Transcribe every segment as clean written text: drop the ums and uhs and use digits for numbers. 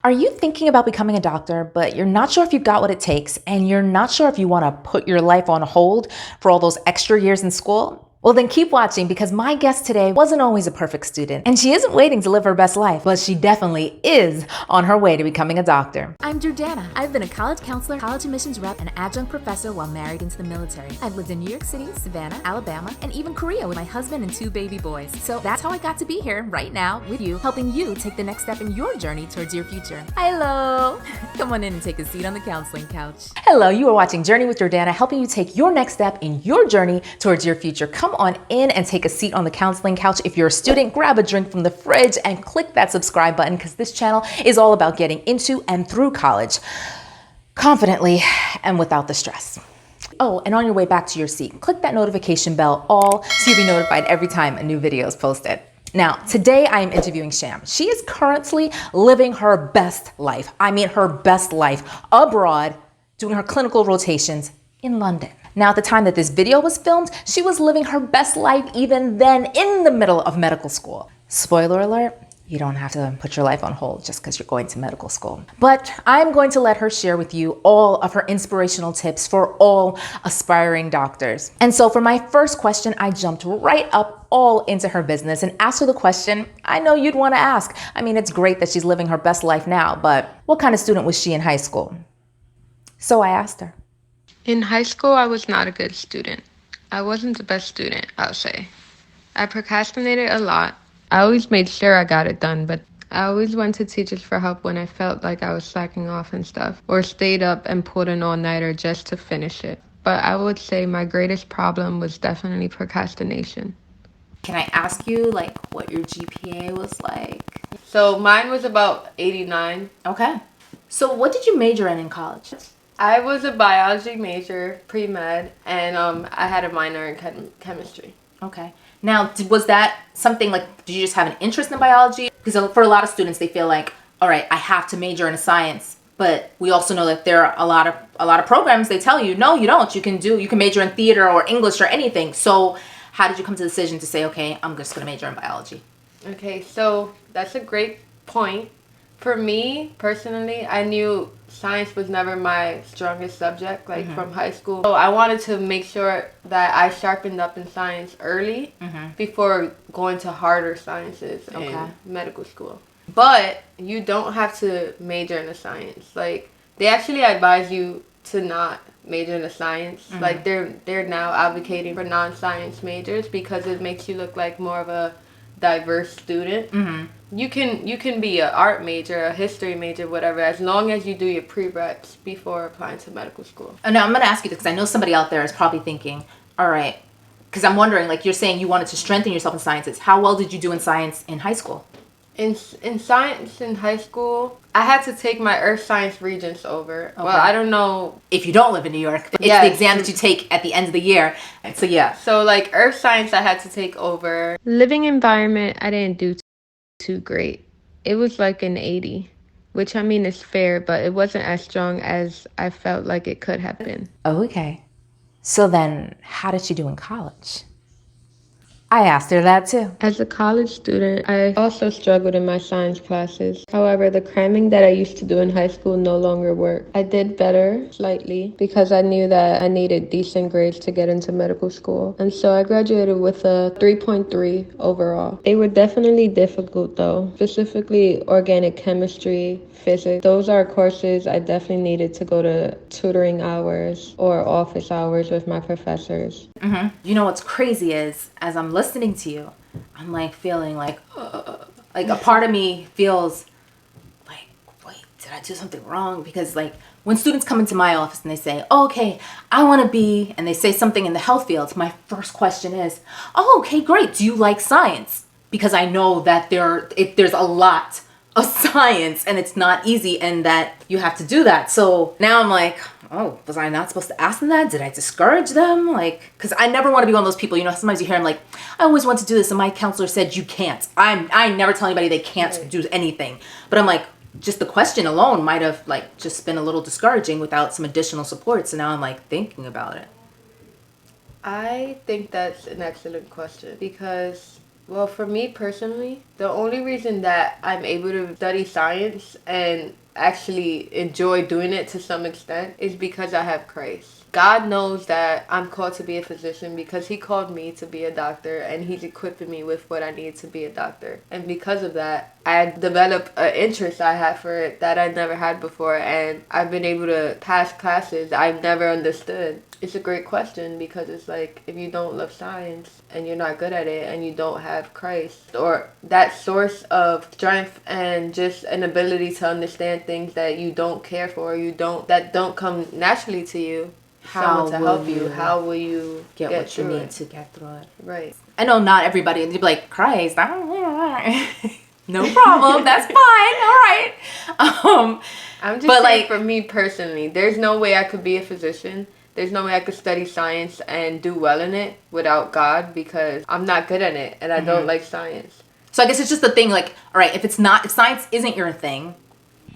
Are you thinking about becoming a doctor, but you're not sure if you've got what it takes, and you're not sure if you want to put your life on hold for all those extra years in school? Well, then keep watching, because my guest today wasn't always a perfect student, and she isn't waiting to live her best life, but she definitely is on her way to becoming a doctor. I'm Jordana. I've been a college counselor, college admissions rep, and adjunct professor while married into the military. I've lived in New York City, Savannah, Alabama, and even Korea with my husband and 2 baby boys. So that's how I got to be here right now with you, helping you take the next step in your journey towards your future. Hello. Come on in and take a seat on the counseling couch. Hello, you are watching Journey with Jordana, helping you take your next step in your journey towards your future. Come on in and take a seat on the counseling couch. If you're a student, grab a drink from the fridge and click that subscribe button, because this channel is all about getting into and through college confidently and without the stress. Oh, and on your way back to your seat, click that notification bell all so you'll be notified every time a new video is posted. Now, today I am interviewing Sham. She is currently living her best life. I mean, her best life abroad, doing her clinical rotations in London. Now, at the time that this video was filmed, she was living her best life even then in the middle of medical school. Spoiler alert, you don't have to put your life on hold just because you're going to medical school. But I'm going to let her share with you all of her inspirational tips for all aspiring doctors. And so for my first question, I jumped right up all into her business and asked her the question I know you'd want to ask. I mean, it's great that she's living her best life now, but what kind of student was she in high school? So I asked her. In high school, I was not a good student. I wasn't the best student, I'll say. I procrastinated a lot. I always made sure I got it done, but I always went to teachers for help when I felt like I was slacking off and stuff, or stayed up and pulled an all-nighter just to finish it. But I would say my greatest problem was definitely procrastination. Can I ask you, like, what your GPA was like? So mine was about 89. Okay. So what did you major in college? I was a biology major, pre-med, and I had a minor in chemistry. Okay. Now, was that something like, did you just have an interest in biology? Because for a lot of students, they feel like, all right, I have to major in science. But we also know that there are a lot of programs, they tell you, no, you don't. You can major in theater or English or anything. So how did you come to the decision to say, okay, I'm just going to major in biology? Okay, so that's a great point. For me, personally, I knew science was never my strongest subject, from high school. So I wanted to make sure that I sharpened up in science early before going to harder sciences in medical school. But you don't have to major in a science. Like, they actually advise you to not major in a science. Like, they're now advocating for non-science majors because it makes you look like more of a diverse student. You can be an art major, a history major, whatever, as long as you do your prereqs before applying to medical school. Oh, now I'm going to ask you this because I know somebody out there is probably thinking, all right, because I'm wondering, like, you're saying you wanted to strengthen yourself in sciences. How well did you do in science in high school? In science in high school, I had to take my earth science regents over. Okay. Well, I don't know if you don't live in New York. It's the exam that you take at the end of the year. So yeah. So like earth science, I had to take over. Living environment, I didn't do too great. It was like an 80, which I mean is fair, but it wasn't as strong as I felt like it could have been. Okay. So then how did you do in college? I asked her that too. As a college student, I also struggled in my science classes. However, the cramming that I used to do in high school no longer worked. I did better slightly because I knew that I needed decent grades to get into medical school. And so I graduated with a 3.3 overall. They were definitely difficult though, specifically organic chemistry, physics. Those are courses I definitely needed to go to tutoring hours or office hours with my professors. You know what's crazy is, as I'm listening to you, I'm like feeling like a part of me feels like, wait, did I do something wrong? Because like when students come into my office and they say, oh, okay, I want to be, and they say something in the health field, my first question is, oh, okay, great. Do you like science? Because I know that there's a lot of science and it's not easy and that you have to do that. So now I'm like, oh, was I not supposed to ask them that? Did I discourage them? Like, because I never want to be one of those people, sometimes you hear them like, I always want to do this and my counselor said you can't. I never tell anybody they can't do anything. But I'm like, just the question alone might have like just been a little discouraging without some additional support. So now I'm like thinking about it. I think that's an excellent question because Well, for me personally, the only reason that I'm able to study science and actually enjoy doing it to some extent is because I have Christ. God knows that I'm called to be a physician because he called me to be a doctor, and he's equipping me with what I need to be a doctor. And because of that, I developed an interest I had for it that I never had before, and I've been able to pass classes I've never understood. It's a great question because it's like, if you don't love science and you're not good at it and you don't have Christ or that source of strength and just an ability to understand things that you don't care for, that don't come naturally to you, someone to help you, how will you get what you through need it? to get through it? Right. I know not everybody, you'd be like, Christ, I don't know. No problem, that's fine, all right. I'm just but saying, like, for me personally, there's no way I could be a physician. There's no way I could study science and do well in it without God because I'm not good at it and I don't like science. so I guess it's just the thing, like, all right, if science isn't your thing,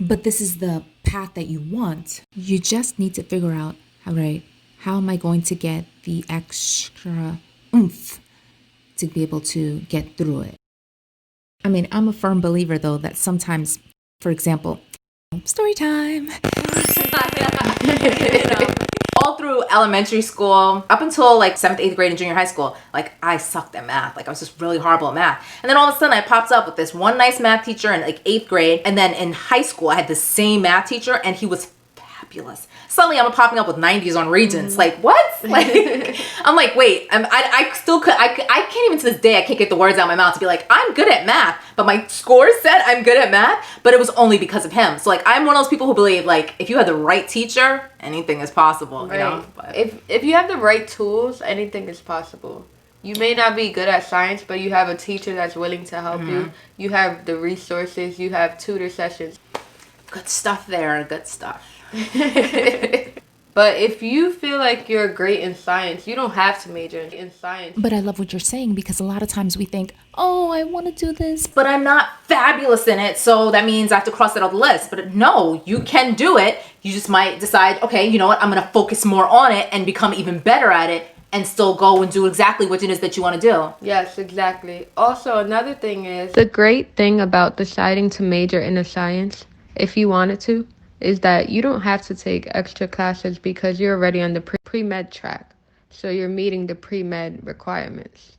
but this is the path that you want, you just need to figure out, all right, how am I going to get the extra oomph to be able to get through it? I mean, I'm a firm believer, though, that sometimes, for example, story time. All through elementary school, up until like 7th, 8th grade and junior high school, like I sucked at math. Like I was just really horrible at math. And then all of a sudden I popped up with this one nice math teacher in like 8th grade. And then in high school, I had the same math teacher and he was fabulous. Suddenly I'm popping up with 90s on Regents. Like, what? Like, I'm like, wait, I still could, I can't even to this day, I can't get the words out of my mouth to be like, I'm good at math, but my score said I'm good at math, but it was only because of him. So like, I'm one of those people who believe like, if you have the right teacher, anything is possible, right. You know? But if you have the right tools, anything is possible. You may not be good at science, but you have a teacher that's willing to help you. You have the resources, you have tutor sessions. good stuff there, good stuff. But if you feel like you're great in science, you don't have to major in science. But I love what you're saying because a lot of times we think, oh, I want to do this, but I'm not fabulous in it. So that means I have to cross it off the list. But no, you can do it. You just might decide, okay, you know what? I'm going to focus more on it and become even better at it and still go and do exactly what it is that you want to do. Yes, exactly. Also, another thing is, the great thing about deciding to major in a science, if you wanted to, is that you don't have to take extra classes because you're already on the pre-med track. So you're meeting the pre-med requirements.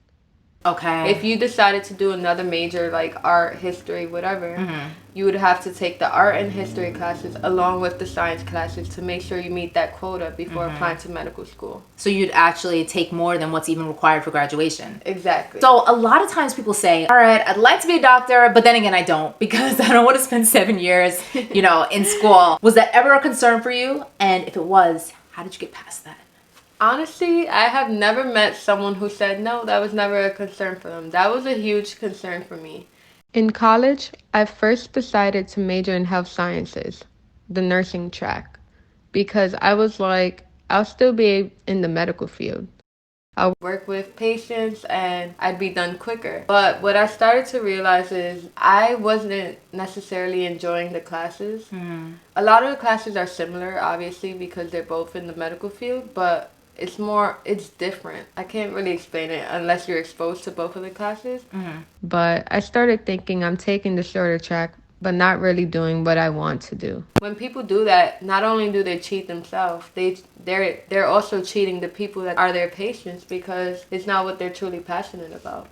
Okay. If you decided to do another major like art, history, whatever, you would have to take the art and history classes along with the science classes to make sure you meet that quota before applying to medical school. So you'd actually take more than what's even required for graduation. Exactly. So a lot of times people say, all right, I'd like to be a doctor, but then again, I don't because I don't want to spend 7 years, in school. Was that ever a concern for you? And if it was, how did you get past that? Honestly, I have never met someone who said no, that was never a concern for them. That was a huge concern for me. In college, I first decided to major in health sciences, the nursing track, because I was like, I'll still be in the medical field. I'll work with patients and I'd be done quicker. But what I started to realize is I wasn't necessarily enjoying the classes. A lot of the classes are similar, obviously, because they're both in the medical field, but it's different. I can't really explain it unless you're exposed to both of the classes. But I started thinking I'm taking the shorter track, but not really doing what I want to do. When people do that, not only do they cheat themselves, they're also cheating the people that are their patients because it's not what they're truly passionate about.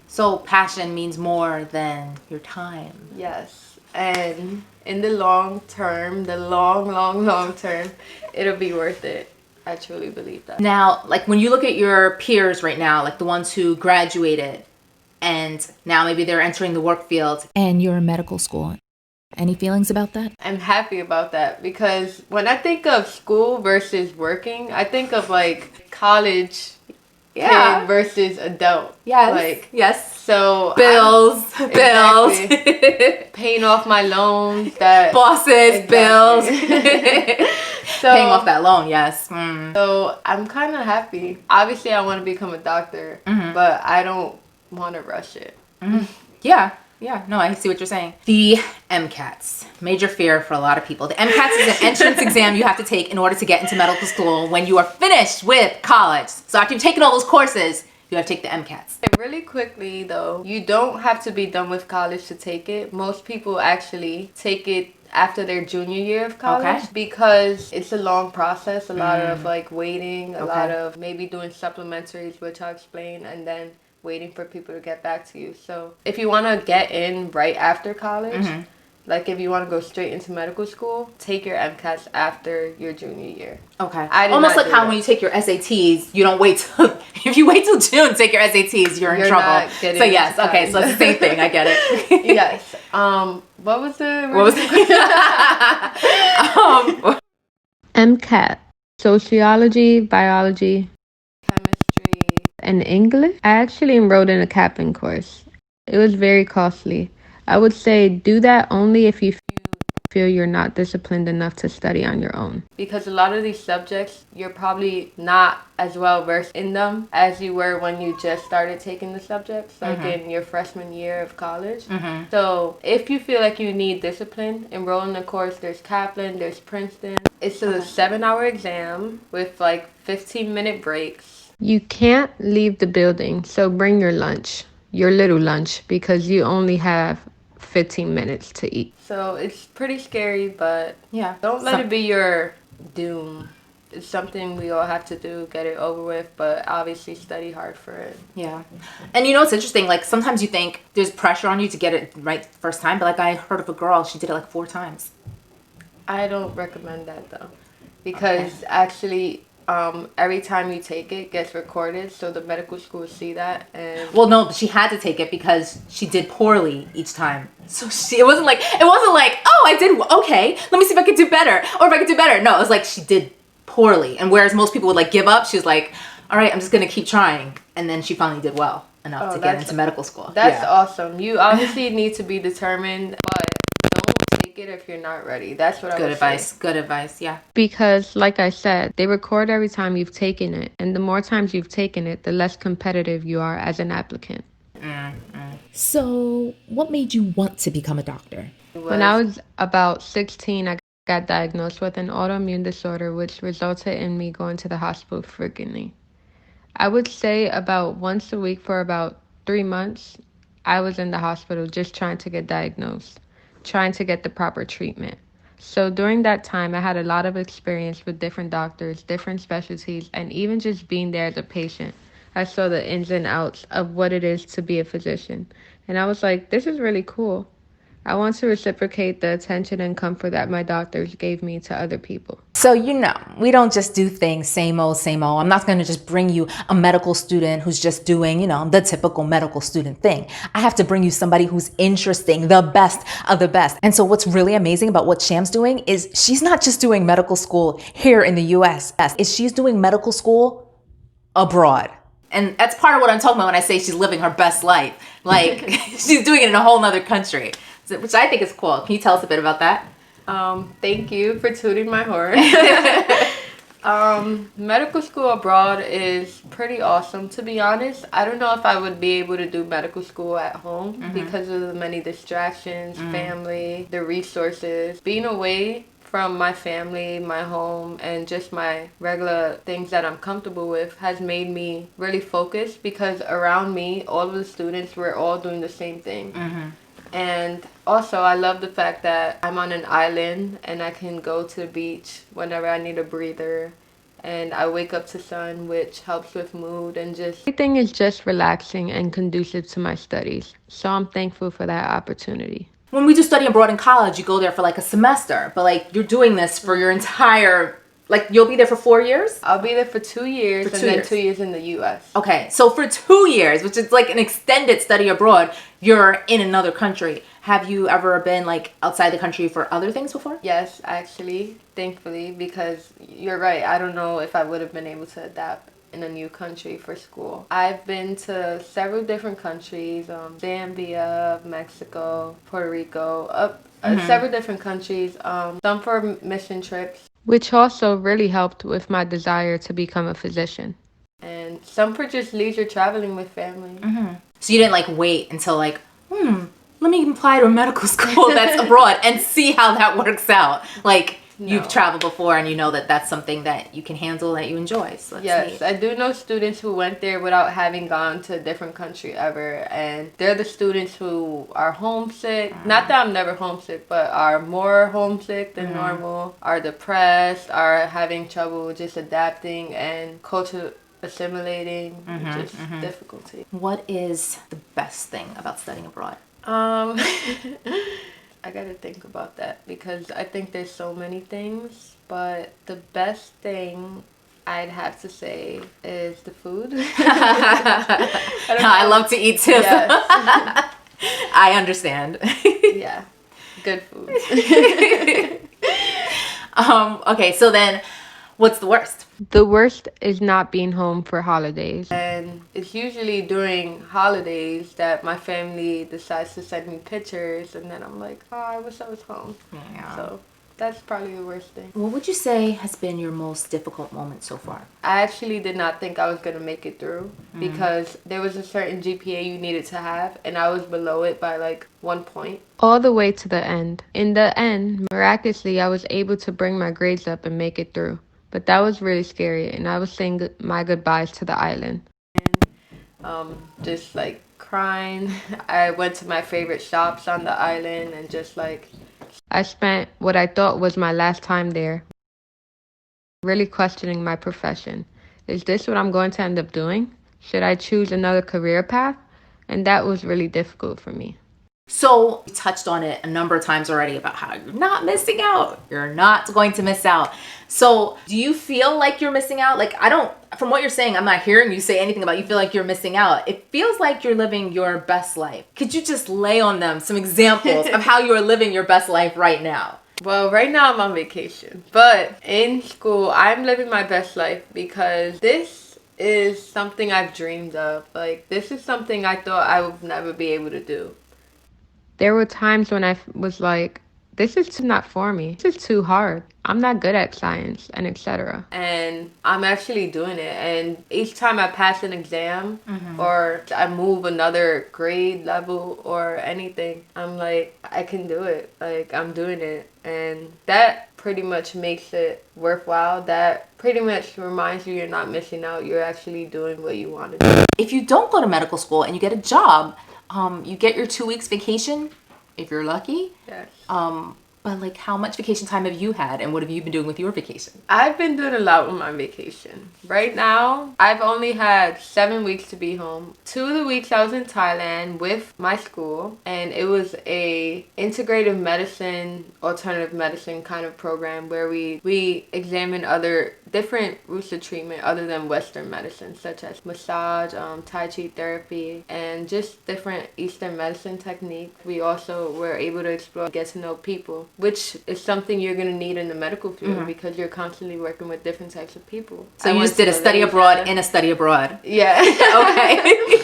So passion means more than your time. Yes. And in the long term, the long term, it'll be worth it. I truly believe that. Now, like when you look at your peers right now, like the ones who graduated and now maybe they're entering the work field and you're in medical school, any feelings about that? I'm happy about that because when I think of school versus working, I think of like college kid versus adult. Yes. Like, yes. So bills. Paying off my loans, that bosses, bills. So, paying off that loan, yes. So I'm kind of happy. Obviously, I want to become a doctor, but I don't want to rush it. Yeah, no, I see what you're saying. The Mcats, major fear for a lot of people. The Mcats is an entrance exam you have to take in order to get into medical school when you are finished with college. So after you've taken all those courses, you have to take the MCATs? Really quickly though, you don't have to be done with college to take it. Most people actually take it after their junior year of college because it's a long process, a lot of like waiting, a lot of maybe doing supplementaries, which I'll explain, and then waiting for people to get back to you. So if you want to get in right after college, like if you want to go straight into medical school, take your MCATs after your junior year. Okay. Almost like how when you take your SATs, you don't wait till, if you wait till June to take your SATs, you're in trouble. So yes, okay, so it's the same thing. I get it. Yes. What was the MCAT, sociology, biology, chemistry, and English. I actually enrolled in a capping course. It was very costly. I would say do that only if you feel you're not disciplined enough to study on your own. Because a lot of these subjects, you're probably not as well versed in them as you were when you just started taking the subjects, like in your freshman year of college. So if you feel like you need discipline, enroll in the course. There's Kaplan, there's Princeton. It's a 7-hour exam with like 15-minute breaks. You can't leave the building, so bring your lunch, your little lunch, because you only have 15 minutes to eat. So it's pretty scary, but yeah, don't let it be your doom. It's something we all have to do, get it over with, but obviously study hard for it. Yeah. And you know, it's interesting, like sometimes you think there's pressure on you to get it right first time, but like I heard of a girl, she did it like 4 times. I don't recommend that though, because actually every time you take it gets recorded, so the medical school see that. And well, no, but she had to take it because she did poorly each time. So it wasn't like oh, I did okay, let me see if I could do better, or if I could do better. No, it was like she did poorly. And whereas most people would like give up, she was like, all right, I'm just gonna keep trying. And then she finally did well enough to get into medical school. That's awesome. You obviously need to be determined, but don't take it if you're not ready. That's what I would say. Good advice, yeah. Because like I said, they record every time you've taken it, and the more times you've taken it, the less competitive you are as an applicant. So what made you want to become a doctor? When I was about 16, I got diagnosed with an autoimmune disorder, which resulted in me going to the hospital frequently. I would say about once a week for about 3 months, I was in the hospital just trying to get diagnosed, trying to get the proper treatment. So during that time, I had a lot of experience with different doctors, different specialties, and even just being there as a patient. I saw the ins and outs of what it is to be a physician. And I was like, this is really cool. I want to reciprocate the attention and comfort that my doctors gave me to other people. So, you know, we don't just do things same old, same old. I'm not going to just bring you a medical student who's just doing, you know, the typical medical student thing. I have to bring you somebody who's interesting, the best of the best. And so what's really amazing about what Sham's doing is she's not just doing medical school here in the US, she's doing medical school abroad. And that's part of what I'm talking about when I say she's living her best life. Like she's doing it in a whole nother country, which I think is cool. Can you tell us a bit about that? Thank you for tooting my horn. Medical school abroad is pretty awesome, to be honest. I don't know if I would be able to do medical school at home because of the many distractions, family, the resources. Being away from my family, my home, and just my regular things that I'm comfortable with has made me really focus, because around me, all of the students were all doing the same thing. And also, I love the fact that I'm on an island and I can go to the beach whenever I need a breather. And I wake up to sun, which helps with mood and just... everything is just relaxing and conducive to my studies. So I'm thankful for that opportunity. When we do study abroad in college, you go there for like a semester. But like you're doing this for your entire... like you'll be there for 4 years? I'll be there for 2 years and then 2 years in the U.S. Okay, so for 2 years, which is like an extended study abroad, you're in another country. Have you ever been like outside the country for other things before? Yes, actually, thankfully, because you're right. I don't know if I would have been able to adapt in a new country for school. I've been to several different countries, Zambia, Mexico, Puerto Rico, several different countries, some for mission trips. Which also really helped with my desire to become a physician. And some for just leisure traveling with family. So you didn't like wait until like, let me apply to a medical school that's abroad and see how that works out. Like you've traveled before and you know that that's something that you can handle, that you enjoy. So that's Yes, neat. I do know students who went there without having gone to a different country ever, and they're the students who are homesick. Not that I'm never homesick, but are more homesick than normal, are depressed, are having trouble just adapting and culture assimilating, just difficulty. What is the best thing about studying abroad? I gotta think about that because I think there's so many things, but the best thing I'd have to say is the food. I love to eat too. Yes. I understand. Yeah, good food. Okay, so then what's the worst? The worst is not being home for holidays. And it's usually during holidays that my family decides to send me pictures, and then I'm like, oh, I wish I was home. Yeah. So that's probably the worst thing. What would you say has been your most difficult moment so far? I actually did not think I was going to make it through because there was a certain GPA you needed to have, and I was below it by like 1 point. All the way to the end. In the end, miraculously, I was able to bring my grades up and make it through. But that was really scary, and I was saying my goodbyes to the island. Just like crying. I went to my favorite shops on the island and just like... I spent what I thought was my last time there, really questioning my profession. Is this what I'm going to end up doing? Should I choose another career path? And that was really difficult for me. So we touched on it a number of times already about how you're not missing out. You're not going to miss out. So do you feel like you're missing out? Like, from what you're saying, I'm not hearing you say anything about you feel like you're missing out. It feels like you're living your best life. Could you just lay on them some examples of how you are living your best life right now? Well, right now I'm on vacation, but in school, I'm living my best life because this is something I've dreamed of. Like, this is something I thought I would never be able to do. There were times when I was like, this is not for me. This is too hard. I'm not good at science and etc. And I'm actually doing it. And each time I pass an exam or I move another grade level or anything, I'm like, I can do it. Like, I'm doing it. And that pretty much makes it worthwhile. That pretty much reminds you you're not missing out. You're actually doing what you want to do. If you don't go to medical school and you get a job, you get your 2 weeks vacation if you're lucky. Yes. But like, how much vacation time have you had, and what have you been doing with your vacation? I've been doing a lot with my vacation. Right now, I've only had 7 weeks to be home. 2 of the weeks I was in Thailand with my school, and it was a integrative medicine, alternative medicine kind of program where we examine other different routes of treatment other than Western medicine, such as massage, Tai Chi therapy, and just different Eastern medicine techniques. We also were able to explore, get to know people, which is something you're going to need in the medical field because you're constantly working with different types of people. So you just did a study abroad in a study abroad. Yeah. Okay.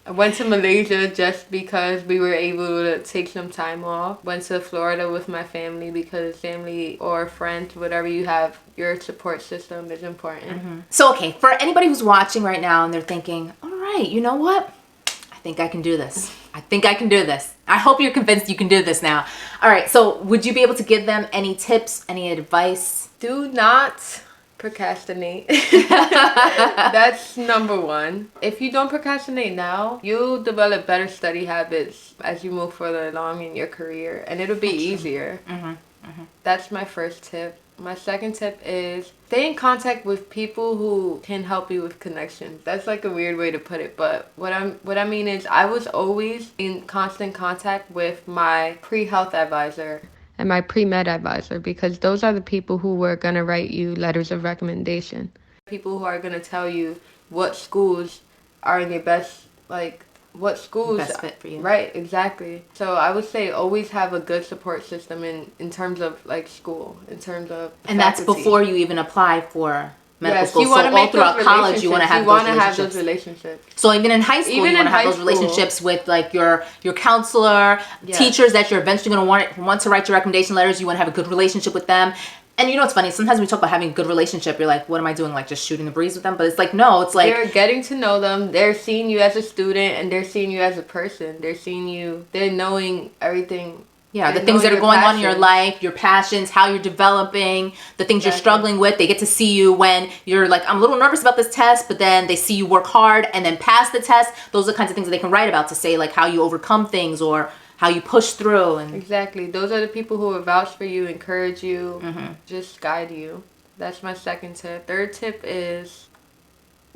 I went to Malaysia just because we were able to take some time off. Went to Florida with my family because family or friends, whatever you have, your support system is important. So, okay, for anybody who's watching right now and they're thinking, all right, you know what? I think I can do this. I think I can do this. I hope you're convinced you can do this now. All right, so would you be able to give them any tips, any advice? Do not procrastinate. That's number one. If you don't procrastinate now, you'll develop better study habits as you move further along in your career, and it'll be easier. That's my first tip. My second tip is stay in contact with people who can help you with connections. That's like a weird way to put it, but what I mean is I was always in constant contact with my pre-health advisor and my pre-med advisor because those are the people who were going to write you letters of recommendation. People who are going to tell you what schools are in your best, like, what schools best fit for you. Right, exactly. So I would say always have a good support system in terms of like school, in terms of and faculty. That's before you even apply for medical school. You want to all throughout college you want to have those relationships. So even in high school you want to have those relationships with like your counselor, teachers that you're eventually going to want to write your recommendation letters. You want to have a good relationship with them. And you know what's funny? Sometimes we talk about having a good relationship. You're like, what am I doing? Like just shooting the breeze with them? But it's like, no, it's like... They're getting to know them. They're seeing you as a student and they're seeing you as a person. They're seeing you... They're knowing everything Yeah, the They things know that are your going on in your passions. life, your passions, how you're developing, the things you're Exactly. struggling with. They get to see you when you're like, I'm a little nervous about this test, but then they see you work hard and then pass the test. Those are the kinds of things that they can write about to say like how you overcome things or how you push through. And Exactly. Those are the people who will vouch for you, encourage you, Mm-hmm. just guide you. That's my second tip. Third tip is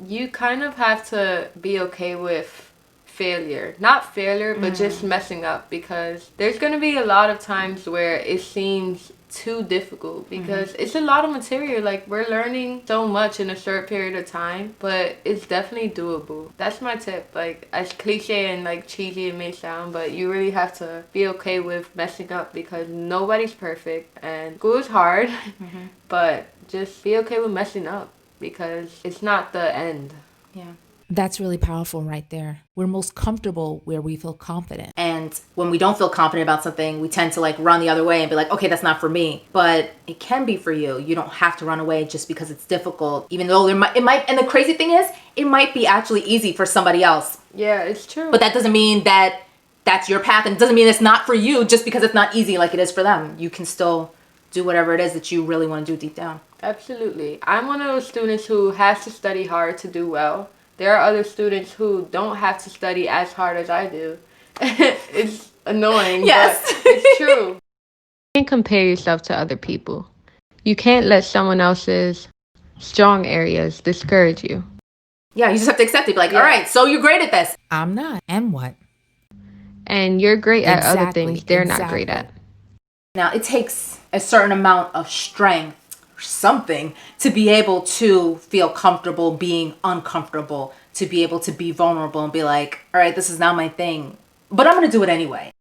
you kind of have to be okay with failure. Not failure, but just messing up, because there's going to be a lot of times where it seems too difficult because it's a lot of material. Like, we're learning so much in a short period of time, but it's definitely doable. That's my tip. Like, as cliche and like cheesy it may sound, but you really have to be okay with messing up because nobody's perfect and school is hard. But just be okay with messing up because it's not the end. yeah. That's really powerful right there. We're most comfortable where we feel confident. And when we don't feel confident about something, we tend to like run the other way and be like, okay, that's not for me. But it can be for you. You don't have to run away just because it's difficult. Even though it might, and the crazy thing is, it might be actually easy for somebody else. Yeah, it's true. But that doesn't mean that that's your path, and it doesn't mean it's not for you just because it's not easy like it is for them. You can still do whatever it is that you really want to do deep down. Absolutely. I'm one of those students who has to study hard to do well. There are other students who don't have to study as hard as I do. It's annoying, Yes. but it's true. You can't compare yourself to other people. You can't let someone else's strong areas discourage you. Yeah, you just have to accept it. Be like, Yeah. all right, so you're great at this. I'm not. And what? And you're great at other Exactly, things they're not great exactly. at. Now, it takes a certain amount of strength or something to be able to feel comfortable being uncomfortable, to be able to be vulnerable and be like, all right, this is not my thing, but I'm going to do it anyway.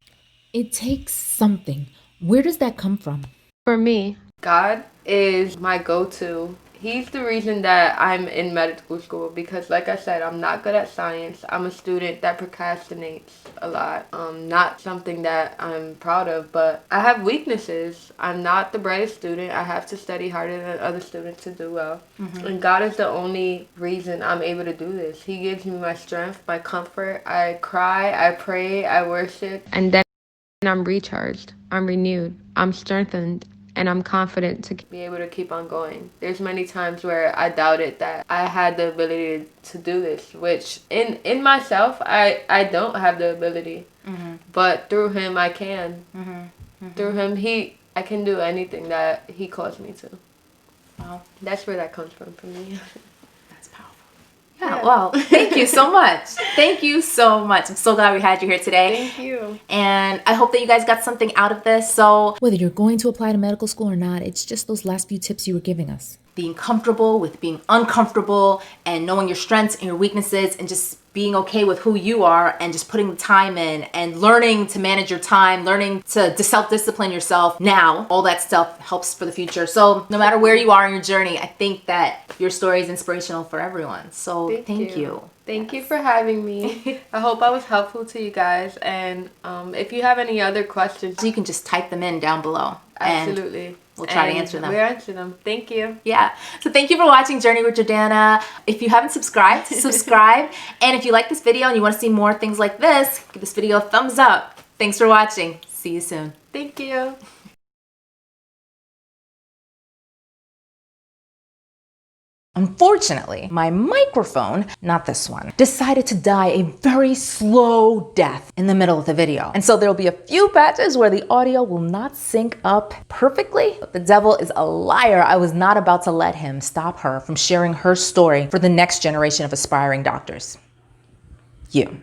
It takes something. Where does that come from? For me, God is my go-to. He's the reason that I'm in medical school because, like I said, I'm not good at science. I'm a student that procrastinates a lot. Not something that I'm proud of, but I have weaknesses. I'm not the brightest student. I have to study harder than other students to do well. And God is the only reason I'm able to do this. He gives me my strength, my comfort. I cry, I pray, I worship. And then I'm recharged, I'm renewed, I'm strengthened, and I'm confident to be able to keep on going. There's many times where I doubted that I had the ability to do this, which in myself, I don't have the ability. But through him, I can. Through him, I can do anything that he calls me to. Wow, That's where that comes from for me. that's powerful. Yeah, well, thank you so much. Thank you so much. I'm so glad we had you here today. Thank you. And I hope that you guys got something out of this. So Whether you're going to apply to medical school or not, it's just those last few tips you were giving us. being comfortable with being uncomfortable and knowing your strengths and your weaknesses and just being okay with who you are and just putting the time in and learning to manage your time, learning to self-discipline yourself now, all that stuff helps for the future. So no matter where you are in your journey, I think that your story is inspirational for everyone. So thank you. Thank you for having me. I hope I was helpful to you guys. And if you have any other questions, So you can just type them in down below. absolutely. And we'll try to And answer them. We'll answer them. Thank you. Yeah. So thank you for watching Journey with Jordana. If you haven't subscribed, subscribe. And if you like this video and you want to see more things like this, give this video a thumbs up. Thanks for watching. See you soon. Thank you. Unfortunately, my microphone, not this one, decided to die a very slow death in the middle of the video. And so there'll be a few patches where the audio will not sync up perfectly. But the devil is a liar. I was not about to let him stop her from sharing her story for the next generation of aspiring doctors. You.